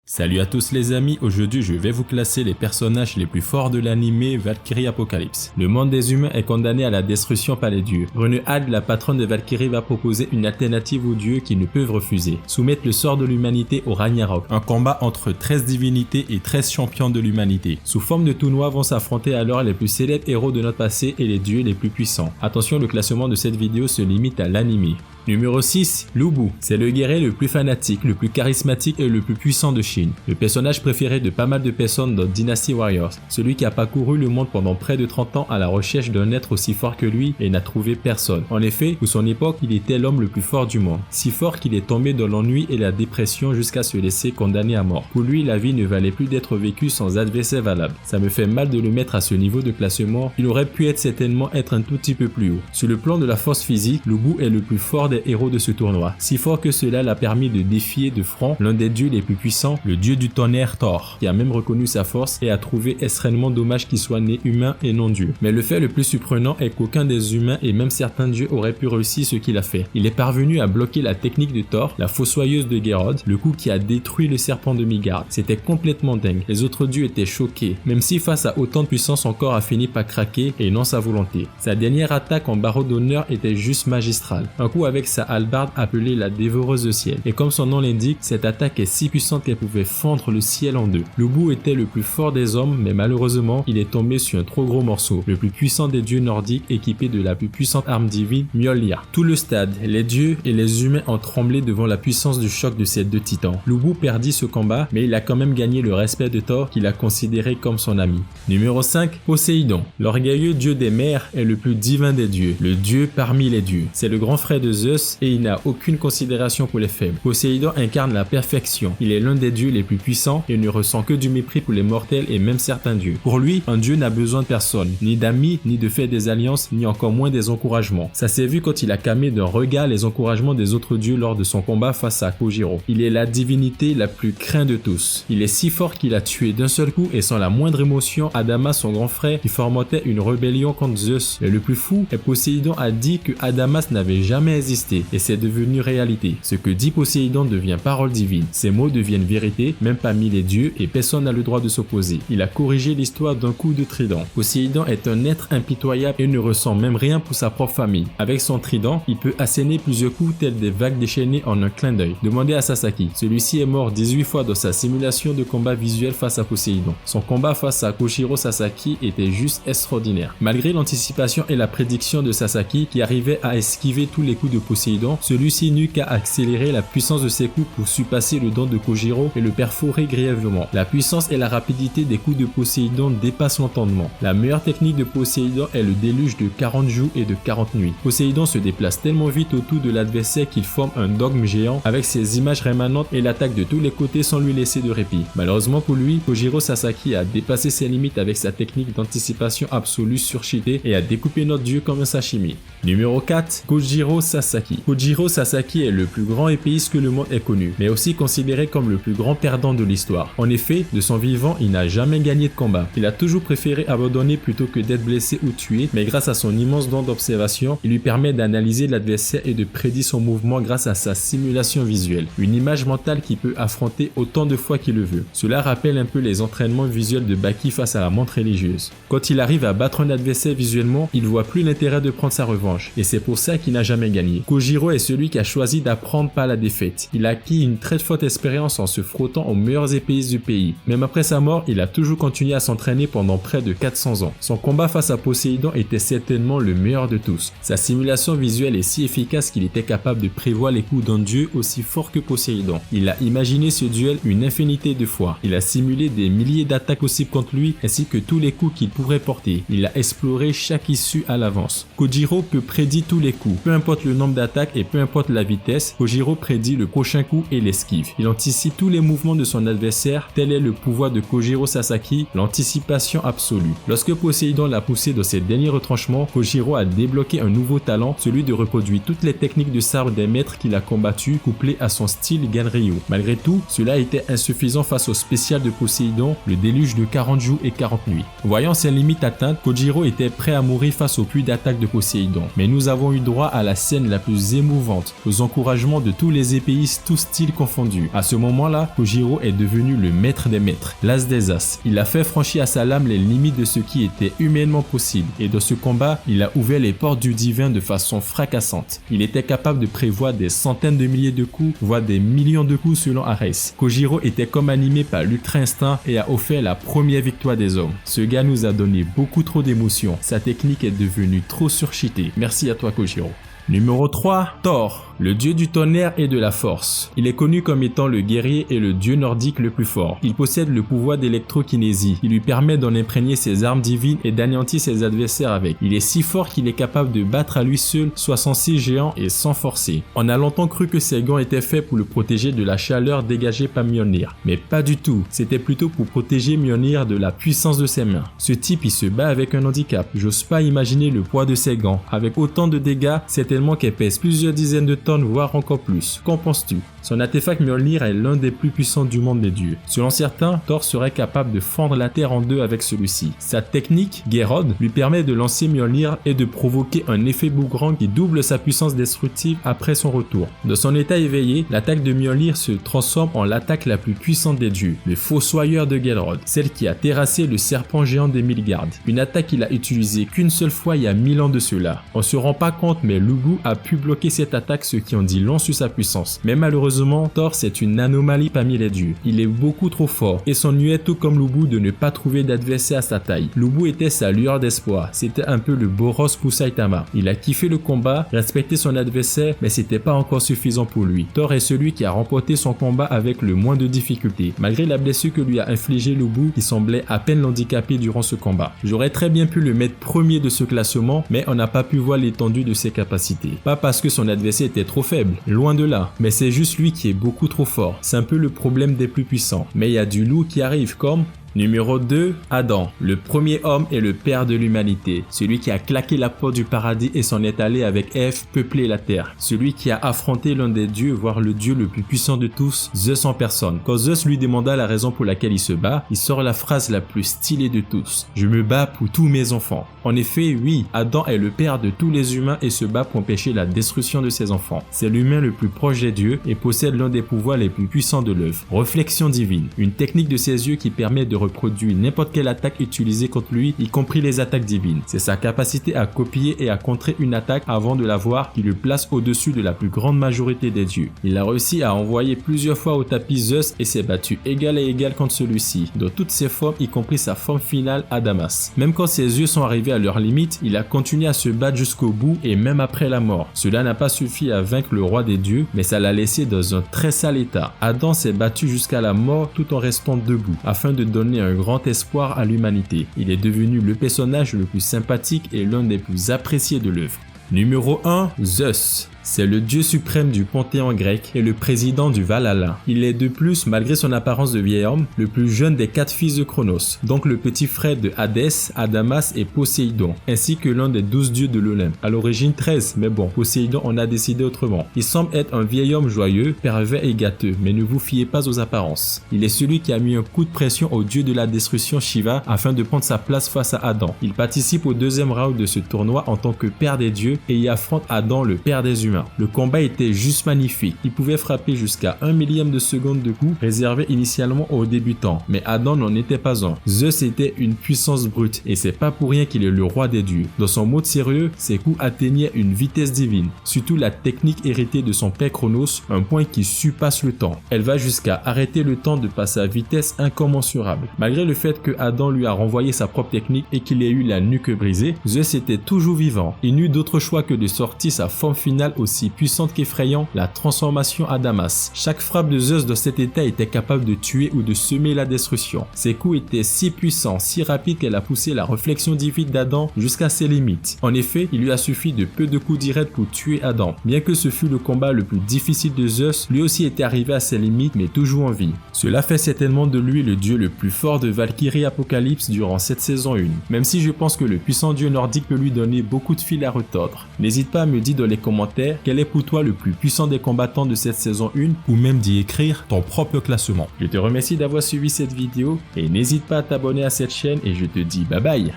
Salut à tous les amis, aujourd'hui je vais vous classer les personnages les plus forts de l'anime Valkyrie Apocalypse. Le monde des humains est condamné à la destruction par les dieux. Runehald, la patronne des Valkyries, va proposer une alternative aux dieux qui ne peuvent refuser. Soumettre le sort de l'humanité au Ragnarok, un combat entre 13 divinités et 13 champions de l'humanité. Sous forme de tournoi vont s'affronter alors les plus célèbres héros de notre passé et les dieux les plus puissants. Attention, le classement de cette vidéo se limite à l'anime. Numéro 6, Lu Bu. C'est le guerrier le plus fanatique, le plus charismatique et le plus puissant de Chine. Le personnage préféré de pas mal de personnes dans Dynasty Warriors. Celui qui a parcouru le monde pendant près de 30 ans à la recherche d'un être aussi fort que lui et n'a trouvé personne. En effet, pour son époque, il était l'homme le plus fort du monde. Si fort qu'il est tombé dans l'ennui et la dépression jusqu'à se laisser condamner à mort. Pour lui, la vie ne valait plus d'être vécue sans adversaire valable. Ça me fait mal de le mettre à ce niveau de classement. Il aurait pu certainement être un tout petit peu plus haut. Sur le plan de la force physique, Lu Bu est le plus fort des héros de ce tournoi, si fort que cela l'a permis de défier de front l'un des dieux les plus puissants, le dieu du tonnerre Thor, qui a même reconnu sa force et a trouvé extrêmement dommage qu'il soit né humain et non dieu. Mais le fait le plus surprenant est qu'aucun des humains et même certains dieux auraient pu réussir ce qu'il a fait. Il est parvenu à bloquer la technique de Thor, la fossoyeuse de Geirrod, le coup qui a détruit le serpent de Midgard. C'était complètement dingue. Les autres dieux étaient choqués, même si face à autant de puissance son corps a fini par craquer et non sa volonté. Sa dernière attaque en barreau d'honneur était juste magistrale. Un coup avec sa hallebarde appelée la dévoreuse de ciel. Et comme son nom l'indique, cette attaque est si puissante qu'elle pouvait fendre le ciel en deux. Lu Bu était le plus fort des hommes, mais malheureusement, il est tombé sur un trop gros morceau. Le plus puissant des dieux nordiques, équipé de la plus puissante arme divine, Mjolnir. Tout le stade, les dieux et les humains ont tremblé devant la puissance du choc de ces deux titans. Lu Bu perdit ce combat, mais il a quand même gagné le respect de Thor, qu'il a considéré comme son ami. Numéro 5, Poséidon. L'orgueilleux dieu des mers est le plus divin des dieux, le dieu parmi les dieux. C'est le grand frère de Zeus et il n'a aucune considération pour les faibles. Poséidon incarne la perfection. Il est l'un des dieux les plus puissants et ne ressent que du mépris pour les mortels et même certains dieux. Pour lui, un dieu n'a besoin de personne, ni d'amis, ni de faire des alliances, ni encore moins des encouragements. Ça s'est vu quand il a calmé d'un regard les encouragements des autres dieux lors de son combat face à Kojiro. Il est la divinité la plus crainte de tous. Il est si fort qu'il a tué d'un seul coup et sans la moindre émotion Adamas, son grand frère, qui fomentait une rébellion contre Zeus. Et le plus fou est Poséidon a dit que Adamas n'avait jamais existé et c'est devenu réalité. Ce que dit Poséidon devient parole divine. Ses mots deviennent vérité, même parmi les dieux, et personne n'a le droit de s'opposer. Il a corrigé l'histoire d'un coup de trident. Poséidon est un être impitoyable et ne ressent même rien pour sa propre famille. Avec son trident, il peut asséner plusieurs coups tels des vagues déchaînées en un clin d'œil. Demandez à Sasaki. Celui-ci est mort 18 fois dans sa simulation de combat visuel face à Poséidon. Son combat face à Koshiro Sasaki était juste extraordinaire. Malgré l'anticipation et la prédiction de Sasaki qui arrivait à esquiver tous les coups de Poséidon, celui-ci n'eut qu'à accélérer la puissance de ses coups pour surpasser le don de Kojiro et le perforer grièvement. La puissance et la rapidité des coups de Poséidon dépassent l'entendement. La meilleure technique de Poséidon est le déluge de 40 jours et de 40 nuits. Poséidon se déplace tellement vite autour de l'adversaire qu'il forme un dogme géant avec ses images rémanentes et l'attaque de tous les côtés sans lui laisser de répit. Malheureusement pour lui, Kojiro Sasaki a dépassé ses limites avec sa technique d'anticipation absolue surcheatée et a découpé notre dieu comme un sashimi. Numéro 4, Kojiro Sasaki. Kojiro Sasaki est le plus grand épéiste que le monde ait connu, mais aussi considéré comme le plus grand perdant de l'histoire. En effet, de son vivant, il n'a jamais gagné de combat. Il a toujours préféré abandonner plutôt que d'être blessé ou tué, mais grâce à son immense don d'observation, il lui permet d'analyser l'adversaire et de prédire son mouvement grâce à sa simulation visuelle. Une image mentale qui peut affronter autant de fois qu'il le veut. Cela rappelle un peu les entraînements visuels de Baki face à la montre religieuse. Quand il arrive à battre un adversaire visuellement, il voit plus l'intérêt de prendre sa revanche, et c'est pour ça qu'il n'a jamais gagné. Kojiro est celui qui a choisi d'apprendre par la défaite. Il a acquis une très forte expérience en se frottant aux meilleurs épéistes du pays. Même après sa mort, il a toujours continué à s'entraîner pendant près de 400 ans. Son combat face à Poséidon était certainement le meilleur de tous. Sa simulation visuelle est si efficace qu'il était capable de prévoir les coups d'un dieu aussi fort que Poséidon. Il a imaginé ce duel une infinité de fois. Il a simulé des milliers d'attaques possibles contre lui ainsi que tous les coups qu'il pourrait porter. Il a exploré chaque issue à l'avance. Kojiro peut prédire tous les coups. Peu importe le nombre d'attaques et peu importe la vitesse, Kojiro prédit le prochain coup et l'esquive. Il anticipe tous les mouvements de son adversaire, tel est le pouvoir de Kojiro Sasaki, l'anticipation absolue. Lorsque Poséidon l'a poussé dans ses derniers retranchements, Kojiro a débloqué un nouveau talent, celui de reproduire toutes les techniques de sabre des maîtres qu'il a combattus, couplé à son style Ganryu. Malgré tout, cela était insuffisant face au spécial de Poséidon, le déluge de 40 jours et 40 nuits. Voyant ses limites atteintes, Kojiro était prêt à mourir face au puits d'attaque de Poséidon. Mais nous avons eu droit à la scène la plus émouvante, aux encouragements de tous les épéistes, tous styles confondus. À ce moment-là, Kojiro est devenu le maître des maîtres, l'as des as. Il a fait franchir à sa lame les limites de ce qui était humainement possible, et dans ce combat, il a ouvert les portes du divin de façon fracassante. Il était capable de prévoir des centaines de milliers de coups, voire des millions de coups selon Ares. Kojiro était comme animé par l'ultra instinct et a offert la première victoire des hommes. Ce gars nous a donné beaucoup trop d'émotions. Sa technique est devenue trop surcheatée. Merci à toi Kojiro. Numéro 3, Thor, le dieu du tonnerre et de la force. Il est connu comme étant le guerrier et le dieu nordique le plus fort. Il possède le pouvoir d'électrokinésie. Il lui permet d'en imprégner ses armes divines et d'anéantir ses adversaires avec. Il est si fort qu'il est capable de battre à lui seul 66 géants et sans forcer. On a longtemps cru que ses gants étaient faits pour le protéger de la chaleur dégagée par Mjolnir. Mais pas du tout. C'était plutôt pour protéger Mjolnir de la puissance de ses mains. Ce type, il se bat avec un handicap. J'ose pas imaginer le poids de ses gants. Avec autant de dégâts, c'est tellement qu'elle pèse plusieurs dizaines de tonnes, voire encore plus. Qu'en penses-tu? Son artefact Mjolnir est l'un des plus puissants du monde des dieux. Selon certains, Thor serait capable de fendre la terre en deux avec celui-ci. Sa technique, Geirrod, lui permet de lancer Mjolnir et de provoquer un effet boomerang qui double sa puissance destructive après son retour. Dans son état éveillé, l'attaque de Mjolnir se transforme en l'attaque la plus puissante des dieux, le fossoyeur de Geirrod, celle qui a terrassé le serpent géant des Midgard. Une attaque qu'il a utilisée qu'une seule fois il y a 1000 ans de cela. On se rend pas compte, mais Lubu a pu bloquer cette attaque, ce qui en dit long sur sa puissance. Mais malheureusement, Thor c'est une anomalie parmi les dieux. Il est beaucoup trop fort et s'ennuyait tout comme Lubu de ne pas trouver d'adversaire à sa taille. Lubu était sa lueur d'espoir. C'était un peu le Boros pour Saitama. Il a kiffé le combat, respecté son adversaire, mais c'était pas encore suffisant pour lui. Thor est celui qui a remporté son combat avec le moins de difficultés, malgré la blessure que lui a infligée Lubu qui semblait à peine handicapé durant ce combat. J'aurais très bien pu le mettre premier de ce classement, mais on n'a pas pu voir l'étendue de ses capacités. Pas parce que son adversaire était trop faible, loin de là, mais c'est juste lui qui est beaucoup trop fort. C'est un peu le problème des plus puissants. Mais il y a du loup qui arrive comme... Numéro 2, Adam, le premier homme et le père de l'humanité, celui qui a claqué la porte du paradis et s'en est allé avec Ève peupler la terre, celui qui a affronté l'un des dieux, voire le dieu le plus puissant de tous, Zeus en personne. Quand Zeus lui demanda la raison pour laquelle il se bat, il sort la phrase la plus stylée de tous, « Je me bats pour tous mes enfants ». En effet, oui, Adam est le père de tous les humains et se bat pour empêcher la destruction de ses enfants. C'est l'humain le plus proche des dieux et possède l'un des pouvoirs les plus puissants de l'œuvre, Réflexion divine, une technique de ses yeux qui permet de reproduit n'importe quelle attaque utilisée contre lui, y compris les attaques divines. C'est sa capacité à copier et à contrer une attaque avant de la voir qui le place au-dessus de la plus grande majorité des dieux. Il a réussi à envoyer plusieurs fois au tapis Zeus et s'est battu égal à égal contre celui-ci, dans toutes ses formes, y compris sa forme finale Adamas. Même quand ses yeux sont arrivés à leur limite, il a continué à se battre jusqu'au bout et même après la mort. Cela n'a pas suffi à vaincre le roi des dieux, mais ça l'a laissé dans un très sale état. Adam s'est battu jusqu'à la mort tout en restant debout, afin de donner un grand espoir à l'humanité. Il est devenu le personnage le plus sympathique et l'un des plus appréciés de l'œuvre. Numéro 1, Zeus. C'est le dieu suprême du panthéon grec et le président du Valhalla. Il est de plus, malgré son apparence de vieil homme, le plus jeune des 4 fils de Cronos, donc le petit frère de Hadès, Adamas et Poséidon, ainsi que l'un des 12 dieux de l'Olympe. À l'origine 13, mais bon, Poséidon en a décidé autrement. Il semble être un vieil homme joyeux, pervers et gâteux, mais ne vous fiez pas aux apparences. Il est celui qui a mis un coup de pression au dieu de la destruction Shiva afin de prendre sa place face à Adam. Il participe au deuxième round de ce tournoi en tant que père des dieux et y affronte Adam, le père des humains. Le combat était juste magnifique. Il pouvait frapper jusqu'à 1 millième de seconde de coup, réservé initialement aux débutants. Mais Adam n'en était pas un. Zeus était une puissance brute, et c'est pas pour rien qu'il est le roi des dieux. Dans son mode sérieux, ses coups atteignaient une vitesse divine. Surtout la technique héritée de son père Cronos, un point qui surpasse le temps. Elle va jusqu'à arrêter le temps de par sa vitesse incommensurable. Malgré le fait que Adam lui a renvoyé sa propre technique et qu'il ait eu la nuque brisée, Zeus était toujours vivant. Il n'eut d'autre choix que de sortir sa forme finale aussi puissante qu'effrayante, la transformation Adamas. Chaque frappe de Zeus dans cet état était capable de tuer ou de semer la destruction. Ses coups étaient si puissants, si rapides qu'elle a poussé la réflexion divine d'Adam jusqu'à ses limites. En effet, il lui a suffi de peu de coups directs pour tuer Adam. Bien que ce fût le combat le plus difficile de Zeus, lui aussi était arrivé à ses limites mais toujours en vie. Cela fait certainement de lui le dieu le plus fort de Valkyrie Apocalypse durant cette saison 1. Même si je pense que le puissant dieu nordique peut lui donner beaucoup de fil à retordre. N'hésite pas à me dire dans les commentaires quel est pour toi le plus puissant des combattants de cette saison 1 ou même d'y écrire ton propre classement. Je te remercie d'avoir suivi cette vidéo et n'hésite pas à t'abonner à cette chaîne et je te dis bye bye.